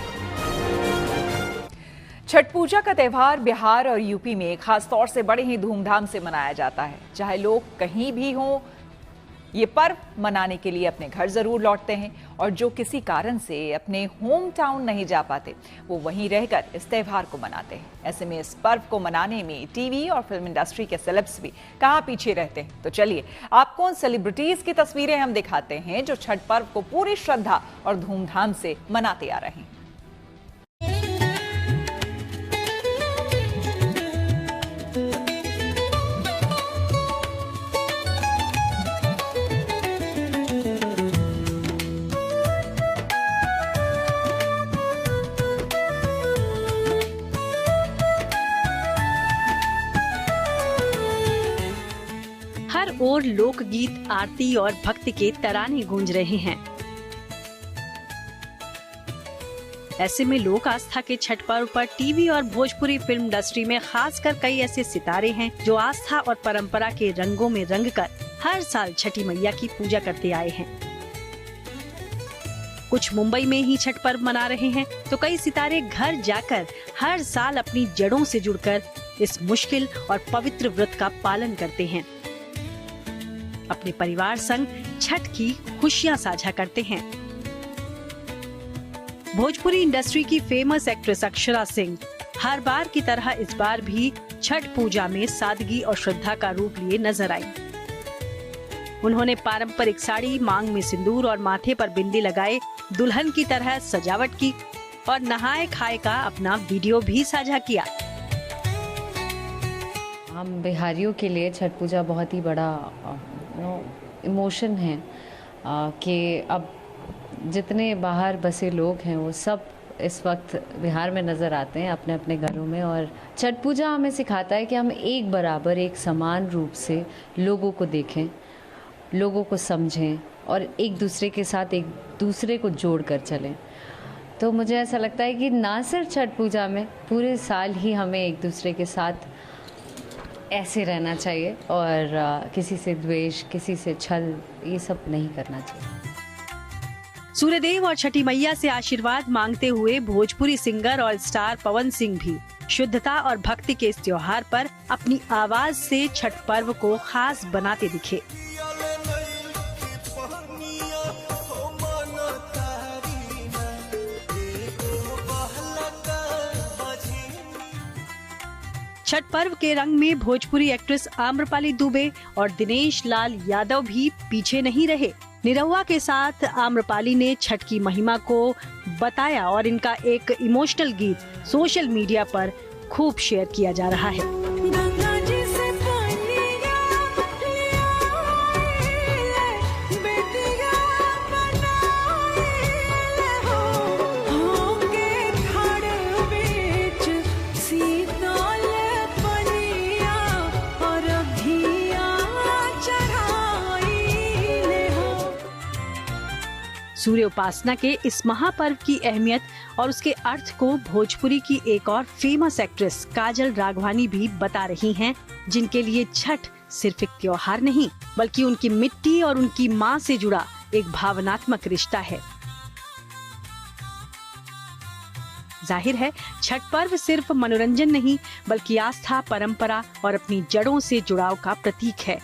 छठ पूजा का त्यौहार बिहार और यूपी में खास तौर से बड़े ही धूमधाम से मनाया जाता है। चाहे लोग कहीं भी हों, ये पर्व मनाने के लिए अपने घर जरूर लौटते हैं, और जो किसी कारण से अपने होम टाउन नहीं जा पाते वो वहीं रहकर इस त्यौहार को मनाते हैं। ऐसे में इस पर्व को मनाने में टीवी और फिल्म इंडस्ट्री के सेलेब्स भी कहाँ पीछे रहते हैं। तो चलिए आपको उन सेलिब्रिटीज की तस्वीरें हम दिखाते हैं जो छठ पर्व को पूरी श्रद्धा और धूमधाम से मनाते आ रहे हैं।
हर ओर लोकगीत, आरती और भक्ति के तराने गूंज रहे हैं। ऐसे में लोक आस्था के छठ पर्व पर टीवी और भोजपुरी फिल्म इंडस्ट्री में खासकर कई ऐसे सितारे हैं जो आस्था और परंपरा के रंगों में रंगकर हर साल छठी मैया की पूजा करते आए हैं। कुछ मुंबई में ही छठ पर्व मना रहे हैं, तो कई सितारे घर जाकर हर साल अपनी जड़ों से जुड़कर इस मुश्किल और पवित्र व्रत का पालन करते हैं। अपने परिवार संग छठ की खुशियां साझा करते हैं। भोजपुरी इंडस्ट्री की फेमस एक्ट्रेस अक्षरा सिंह हर बार की तरह इस बार भी छठ पूजा में सादगी और श्रद्धा का रूप लिए नजर आई। उन्होंने पारंपरिक साड़ी, मांग में सिंदूर और माथे पर बिंदी लगाए दुल्हन की तरह सजावट की और नहाए खाए का अपना वीडियो भी साझा किया।
हम बिहारियों के लिए छठ पूजा बहुत ही बड़ा इमोशन है कि अब जितने बाहर बसे लोग हैं वो सब इस वक्त बिहार में नज़र आते हैं अपने अपने घरों में। और छठ पूजा हमें सिखाता है कि हम एक बराबर, एक समान रूप से लोगों को देखें, लोगों को समझें और एक दूसरे के साथ एक दूसरे को जोड़ कर चलें। तो मुझे ऐसा लगता है कि ना सिर्फ छठ पूजा में, पूरे साल ही हमें एक दूसरे के साथ ऐसे रहना चाहिए और किसी से द्वेष, किसी से छल, ये सब नहीं करना चाहिए।
सूर्यदेव और छठी मैया से आशीर्वाद मांगते हुए भोजपुरी सिंगर और स्टार पवन सिंह भी शुद्धता और भक्ति के इस त्योहार पर अपनी आवाज से छठ पर्व को खास बनाते दिखे। छठ पर्व के रंग में भोजपुरी एक्ट्रेस आम्रपाली दुबे और दिनेश लाल यादव भी पीछे नहीं रहे। निरहुआ के साथ आम्रपाली ने छठ की महिमा को बताया और इनका एक इमोशनल गीत सोशल मीडिया पर खूब शेयर किया जा रहा है। सूर्य उपासना के इस महापर्व की अहमियत और उसके अर्थ को भोजपुरी की एक और फेमस एक्ट्रेस काजल राघवानी भी बता रही हैं, जिनके लिए छठ सिर्फ एक त्योहार नहीं बल्कि उनकी मिट्टी और उनकी माँ से जुड़ा एक भावनात्मक रिश्ता है।
जाहिर है छठ पर्व सिर्फ मनोरंजन नहीं बल्कि आस्था, परंपरा और अपनी जड़ों से जुड़ाव का प्रतीक है।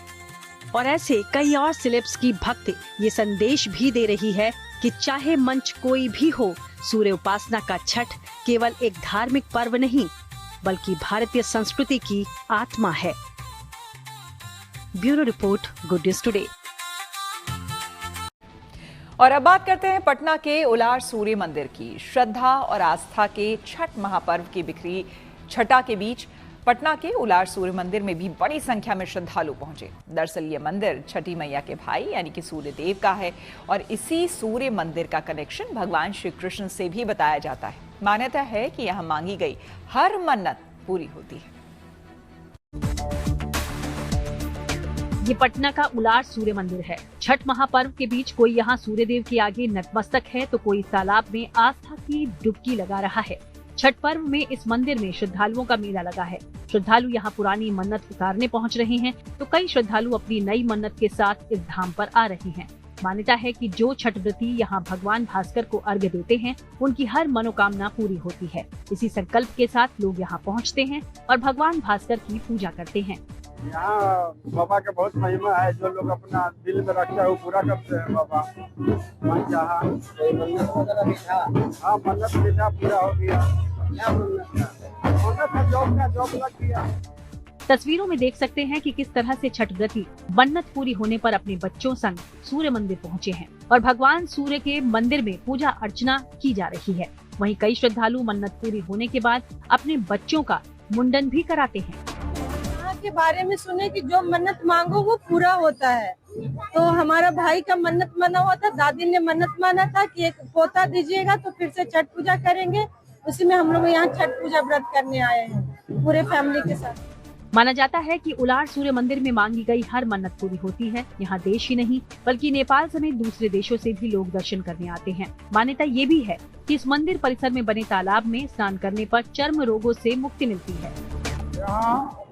और ऐसे कई और सेलेब्स की भक्ति ये संदेश भी दे रही है कि चाहे मंच कोई भी हो, सूर्य उपासना का छठ केवल एक धार्मिक पर्व नहीं बल्कि भारतीय संस्कृति की आत्मा है। Bureau report, good news today.
और अब बात करते हैं पटना के उलार सूर्य मंदिर की। श्रद्धा और आस्था के छठ महापर्व की बिखरी छटा के बीच पटना के उलार सूर्य मंदिर में भी बड़ी संख्या में श्रद्धालु पहुंचे। दरअसल ये मंदिर छठी मैया के भाई यानी कि सूर्य देव का है और इसी सूर्य मंदिर का कनेक्शन भगवान श्री कृष्ण से भी बताया जाता है। मान्यता है कि यहाँ मांगी गई हर मन्नत पूरी होती है।
ये पटना का उलार सूर्य मंदिर है। छठ महापर्व के बीच कोई यहाँ सूर्य देव के आगे नतमस्तक है तो कोई तालाब में आस्था की डुबकी लगा रहा है। छठ पर्व में इस मंदिर में श्रद्धालुओं का मेला लगा है। श्रद्धालु यहाँ पुरानी मन्नत उतारने पहुँच रहे हैं तो कई श्रद्धालु अपनी नई मन्नत के साथ इस धाम पर आ रहे हैं। मान्यता है कि जो छठ व्रती यहाँ भगवान भास्कर को अर्घ्य देते हैं उनकी हर मनोकामना पूरी होती है। इसी संकल्प के साथ लोग यहाँ पहुँचते हैं और भगवान भास्कर की पूजा करते हैं।
यहाँ बाबा का बहुत महिमा है। जो लोग अपना दिल में रखते हैं वो पूरा करते हैं। बाबा हाँ, मन्नत मीठा पूरा हो गया। जॉब लग गया।
तस्वीरों में देख सकते हैं कि किस तरह से छठ व्रती मन्नत पूरी होने पर अपने बच्चों संग सूर्य मंदिर पहुंचे हैं और भगवान सूर्य के मंदिर में पूजा अर्चना की जा रही है। वहीं कई श्रद्धालु मन्नत पूरी होने के बाद अपने बच्चों का मुंडन भी कराते हैं।
के बारे में सुने कि जो मन्नत मांगो वो पूरा होता है। तो हमारा भाई का मन्नत माना हुआ था, दादी ने मन्नत माना था कि एक पोता दीजिएगा तो फिर से छठ पूजा करेंगे। उसी में हम लोग यहाँ छठ पूजा व्रत करने आए हैं पूरे फैमिली के साथ।
माना जाता है कि उलार सूर्य मंदिर में मांगी गई हर मन्नत पूरी होती है। यहाँ देश ही नहीं बल्कि नेपाल समेत दूसरे देशों से भी लोग दर्शन करने आते हैं। मान्यता ये भी है कि इस मंदिर परिसर में बने तालाब में स्नान करने पर चर्म रोगों से मुक्ति मिलती है।
यहाँ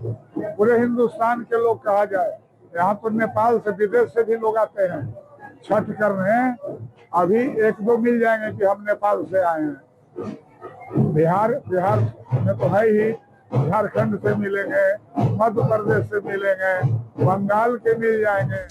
पूरे हिंदुस्तान के लोग कहा जाए, यहाँ तो नेपाल से विदेश से भी लोग आते हैं छठ करने। अभी एक दो मिल जाएंगे कि हम नेपाल से आए हैं। बिहार में तो है ही, झारखंड से मिलेंगे, मध्य प्रदेश से मिलेंगे, बंगाल के मिल जाएंगे।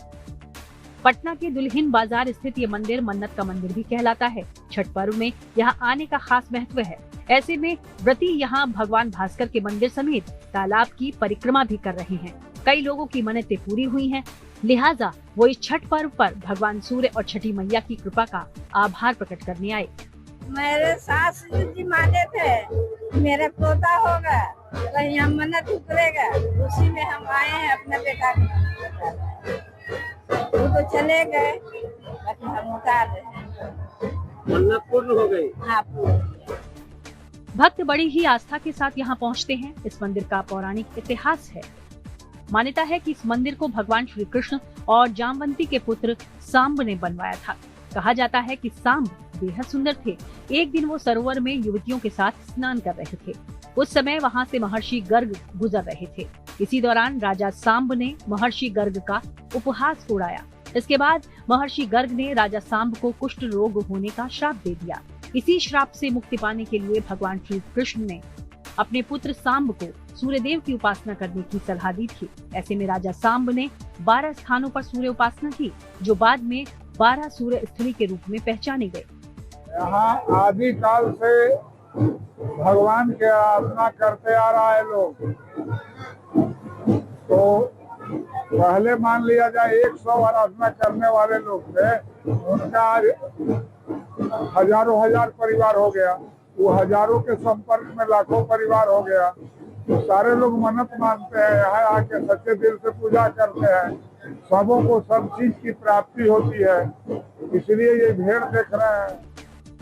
पटना के दुल्हिन बाजार स्थित ये मंदिर मन्नत का मंदिर भी कहलाता है। छठ पर्व में यहाँ आने का खास महत्व है। ऐसे में व्रती यहाँ भगवान भास्कर के मंदिर समेत तालाब की परिक्रमा भी कर रहे हैं। कई लोगों की मन्नतें पूरी हुई हैं, लिहाजा वो इस छठ पर्व पर भगवान सूर्य और छठी मैया की कृपा का आभार प्रकट करने आए।
मेरे सास जी माने थे मेरा पोता होगा कहीं हम मन्नत उतरेगा, उसी में हम आए हैं अपने बेटा को। वो तो चले गए बाकी हम उतार रहे हैं।
मन्नत पूर्ण हो गई।
हाँ,
भक्त बड़ी ही आस्था के साथ यहाँ पहुँचते हैं। इस मंदिर का पौराणिक इतिहास है। मान्यता है कि इस मंदिर को भगवान श्री कृष्ण और जामवंती के पुत्र सांब ने बनवाया था। कहा जाता है कि सांब बेहद सुंदर थे। एक दिन वो सरोवर में युवतियों के साथ स्नान कर रहे थे। उस समय वहाँ से महर्षि गर्ग गुजर रहे थे। इसी दौरान राजा सांब ने महर्षि गर्ग का उपहास उड़ाया। इसके बाद महर्षि गर्ग ने राजा सांब को कुष्ठ रोग होने का श्राप दे दिया। इसी श्राप से मुक्ति पाने के लिए भगवान श्री कृष्ण ने अपने पुत्र सांब को सूर्यदेव की उपासना करने की सलाह दी थी। ऐसे में राजा सांब ने 12 स्थानों पर सूर्य उपासना की, जो बाद में 12 सूर्य स्थली के रूप में पहचाने गए।
यहाँ आदि काल से भगवान की आराधना करते आ रहा है लोग। तो पहले मान लिया जाए 100 आराधना करने वाले लोग थे, उनका आज हजारों हजार परिवार हो गया। वो हजारों के संपर्क में लाखों परिवार हो गया। तो सारे लोग मन्नत मानते हैं, यहाँ आके सच्चे दिल से पूजा करते हैं। सबों को सब चीज की प्राप्ति होती है, इसलिए ये भीड़ देख रहे हैं।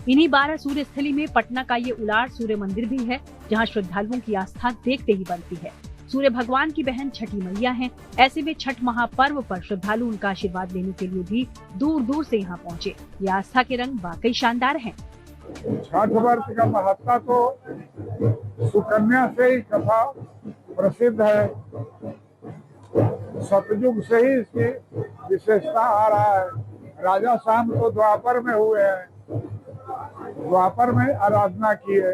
इन्हीं 12 सूर्य स्थली में पटना का ये उलार सूर्य मंदिर भी है, जहाँ श्रद्धालुओं की आस्था देखते ही बनती है। सूर्य भगवान की बहन छठी मैया हैं। ऐसे में छठ महापर्व पर श्रद्धालु उनका आशीर्वाद लेने के लिए भी दूर दूर से यहाँ पहुँचे। ये आस्था के रंग वाकई शानदार हैं।
छठ व्रत का महत्ता तो सुकन्या से ही कथा प्रसिद्ध है। सतयुग से ही इसकी विशेषता आ रहा है। राजा सांब तो द्वापर में हुए हैं, द्वापर में आराधना की है।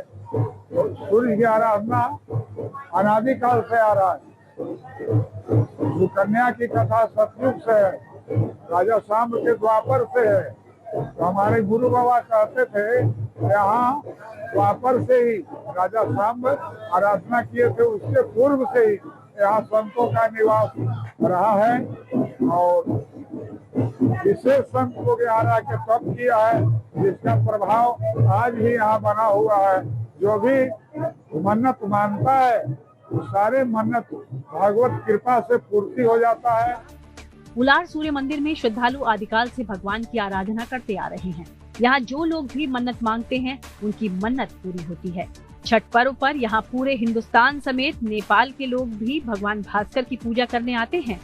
सूर्य की आराधना अनादिकाल से आ रहा है। सुकन्या की कथा सतयुग से है, राजा सांब के द्वापर से है। तो हमारे गुरु बाबा कहते थे यहाँ द्वापर से ही राजा सांब आराधना किए थे, उसके पूर्व से ही यहाँ संतों का निवास रहा है और विशेष संत लोग यहाँ रह के तप किया है, जिसका प्रभाव आज भी यहाँ बना हुआ है। जो भी मन्नत मानता है वो सारे मन्नत भगवत कृपा से पूर्ति हो जाता है।
उलार सूर्य मंदिर में श्रद्धालु आदिकाल से भगवान की आराधना करते आ रहे हैं। यहाँ जो लोग भी मन्नत मांगते हैं उनकी मन्नत पूरी होती है। छठ पर्व पर यहाँ पूरे हिंदुस्तान समेत नेपाल के लोग भी भगवान भास्कर की पूजा करने आते हैं।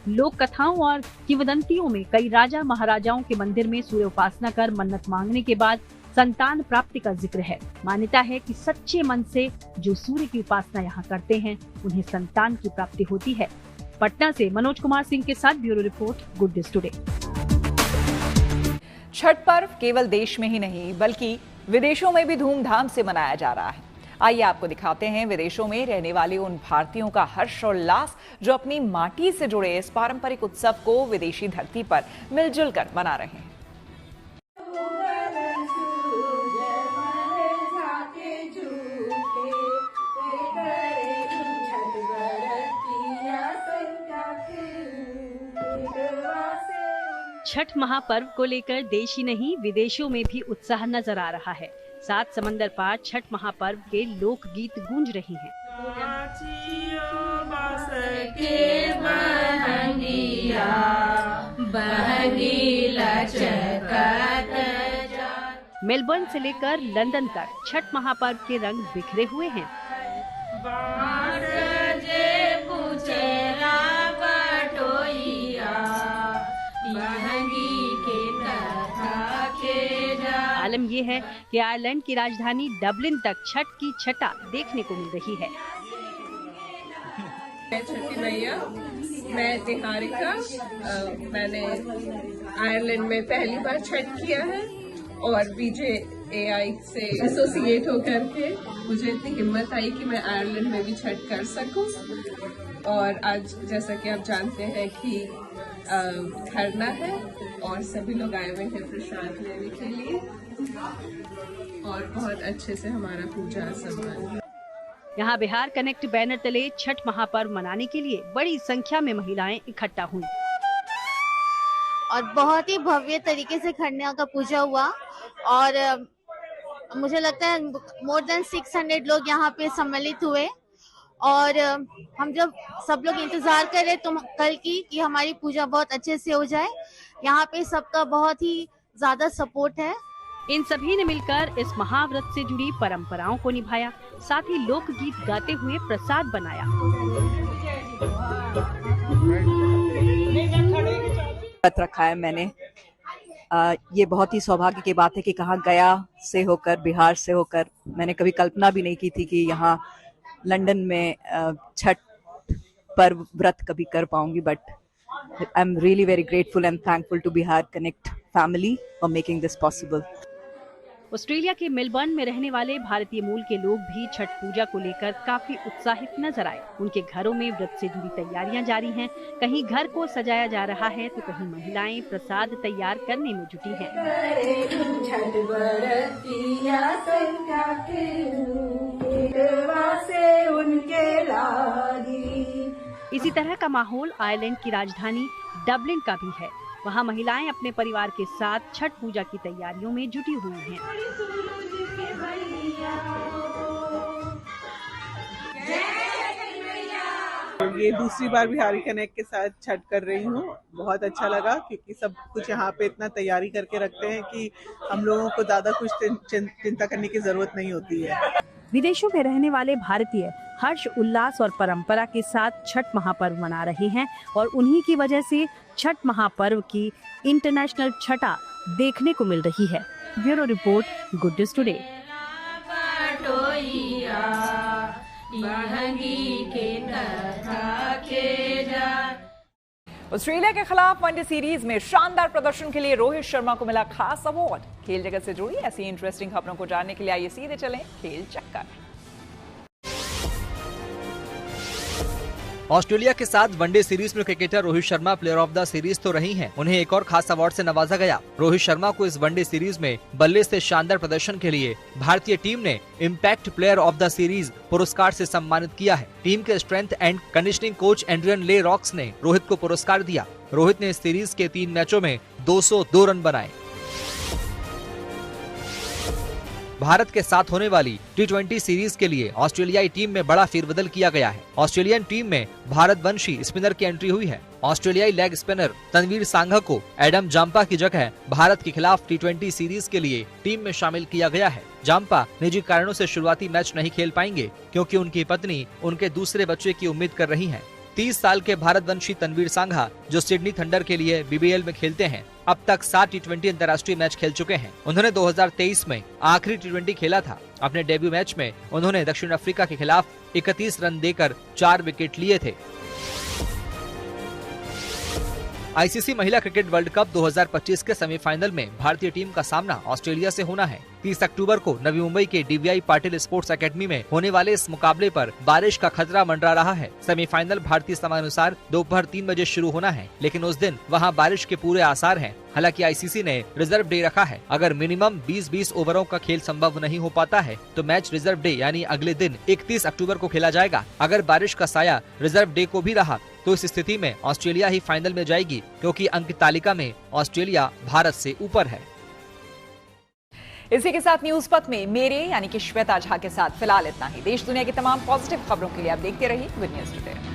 लोक कथाओं और किंवदंतियों में कई राजा महाराजाओं के मंदिर में सूर्य उपासना कर मन्नत मांगने के बाद संतान प्राप्ति का जिक्र है। मान्यता है कि सच्चे मन से जो सूर्य की उपासना यहाँ करते हैं उन्हें संतान की प्राप्ति होती है। पटना से मनोज कुमार सिंह के साथ bureau report, good news today.
Chhath पर्व केवल देश में ही नहीं बल्कि विदेशों में भी धूमधाम से मनाया जा रहा है। आइए आपको दिखाते हैं विदेशों में रहने वाले उन भारतीयों का हर्ष और उल्लास जो अपनी माटी से जुड़े इस पारंपरिक उत्सव को विदेशी धरती पर मिलजुल कर मना रहे हैं।
छठ महापर्व को लेकर देश ही नहीं विदेशों में भी उत्साह नजर आ रहा है। 7 समंदर पार छठ महापर्व के लोकगीत गूंज रहे हैं। मेलबर्न से लेकर लंदन तक छठ महापर्व के रंग बिखरे हुए हैं। आलम ये है कि आयरलैंड की राजधानी डबलिन तक छठ की छटा देखने को मिल रही है।
छठी मैया, मैं निहारिका, मैंने आयरलैंड में पहली बार छठ किया है और BJAI से एसोसिएट होकर के मुझे इतनी हिम्मत आई कि मैं आयरलैंड में भी छठ कर सकूं। और आज जैसा कि आप जानते हैं कि खरना है और सभी लोग आए हुए हैं प्रसाद लेने के लिए और बहुत अच्छे से हमारा पूजा सम्मान।
यहाँ बिहार कनेक्ट बैनर तले छठ महापर्व मनाने के लिए बड़ी संख्या में महिलाएं इकट्ठा हुई
और बहुत ही भव्य तरीके से खरना का पूजा हुआ और मुझे लगता है मोर देन 600 लोग यहाँ पे सम्मिलित हुए और हम जब सब लोग इंतजार कर रहे तो कल की कि हमारी पूजा बहुत अच्छे से हो जाए। यहाँ पे सबका बहुत ही ज्यादा सपोर्ट है।
इन सभी ने मिलकर इस महाव्रत से जुड़ी परंपराओं को निभाया, साथ ही लोकगीत गाते हुए प्रसाद बनाया।
व्रत रखा है मैंने। ये बहुत ही सौभाग्य की बात है कि कहाँ गया से होकर, बिहार से होकर, मैंने कभी कल्पना भी नहीं की थी कि यहाँ लंदन में छठ पर्व व्रत कभी कर पाऊंगी। But I am really very grateful and thankful to Bihar connect family for making this possible.
Australia के मेलबर्न में रहने वाले भारतीय मूल के लोग भी छठ पूजा को लेकर काफी उत्साहित नजर आए। उनके घरों में व्रत से जुड़ी तैयारियां जारी हैं। कहीं घर को सजाया जा रहा है तो कहीं महिलाएं प्रसाद तैयार करने में जुटी हैं। इसी तरह का माहौल आयरलैंड की राजधानी डबलिन का भी है। वहाँ महिलाएं अपने परिवार के साथ छठ पूजा की तैयारियों में जुटी हुई हैं।
ये दूसरी बार बिहारी कनेक्ट के साथ छठ कर रही हूँ। बहुत अच्छा लगा क्योंकि सब कुछ यहाँ पे इतना तैयारी करके रखते हैं कि हम लोगों को ज्यादा कुछ चिंता करने की जरूरत नहीं होती है।
विदेशों में रहने वाले भारतीय हर्ष उल्लास और परंपरा के साथ छठ महापर्व मना रहे हैं और उन्हीं की वजह से छठ महापर्व की इंटरनेशनल छटा देखने को मिल रही है। Bureau report, good news today.
Australia के खिलाफ वनडे सीरीज में शानदार प्रदर्शन के लिए रोहित शर्मा को मिला खास अवार्ड। खेल जगत से जुड़ी ऐसी इंटरेस्टिंग खबरों को जानने के लिए आइए सीधे चलें खेल चक्कर।
ऑस्ट्रेलिया के साथ वनडे सीरीज में cricketer Rohit Sharma player of the series तो रही हैं। उन्हें एक और खास अवार्ड से नवाजा गया। रोहित शर्मा को इस वनडे सीरीज में बल्ले से शानदार प्रदर्शन के लिए भारतीय टीम ने impact player of the series पुरस्कार से सम्मानित किया है। टीम के strength and conditioning coach Adrian ले रॉक्स ने रोहित को पुरस्कार दिया। रोहित ने इस सीरीज के 3 मैचों में 202 रन बनाए। भारत के साथ होने वाली T20 सीरीज के लिए ऑस्ट्रेलियाई टीम में बड़ा फेरबदल किया गया है। ऑस्ट्रेलियन टीम में भारतवंशी स्पिनर की एंट्री हुई है। ऑस्ट्रेलियाई लेग स्पिनर तनवीर सांघा को एडम जाम्पा की जगह भारत के खिलाफ T20 सीरीज के लिए टीम में शामिल किया गया है। जाम्पा निजी कारणों से शुरुआती मैच नहीं खेल पाएंगे क्योंकि उनकी पत्नी उनके दूसरे बच्चे की उम्मीद कर रही हैं। 30 साल के भारतवंशी तनवीर सांघा जो सिडनी थंडर के लिए BBL में खेलते हैं, अब तक 7 T20 अंतर्राष्ट्रीय मैच खेल चुके हैं। उन्होंने 2023 में आखिरी T20 खेला था। अपने डेब्यू मैच में उन्होंने दक्षिण अफ्रीका के खिलाफ 31 रन देकर 4 विकेट लिए थे। ICC महिला क्रिकेट वर्ल्ड कप 2025 के सेमीफाइनल में भारतीय टीम का सामना ऑस्ट्रेलिया से होना है। 30 अक्टूबर को नवी मुंबई के DVI पाटिल स्पोर्ट्स एकेडमी में होने वाले इस मुकाबले पर बारिश का खतरा मंडरा रहा है। सेमीफाइनल भारतीय समयानुसार दोपहर 3 बजे शुरू होना है, लेकिन उस दिन वहां बारिश के पूरे आसार हैं। हालांकि ICC ने रिजर्व डे रखा है। अगर मिनिमम 20-20 ओवरों का खेल संभव नहीं हो पाता है तो मैच रिजर्व डे यानी अगले दिन 31 अक्टूबर को खेला जाएगा। अगर बारिश का साया रिजर्व डे को भी रहा तो इस स्थिति में ऑस्ट्रेलिया ही फाइनल में जाएगी, क्योंकि अंक तालिका में ऑस्ट्रेलिया भारत से ऊपर है।
इसी के साथ न्यूज पथ में मेरे यानी कि श्वेता झा के साथ फिलहाल इतना ही। देश दुनिया की तमाम पॉजिटिव खबरों के लिए आप देखते रहिए गुड न्यूज टुडे।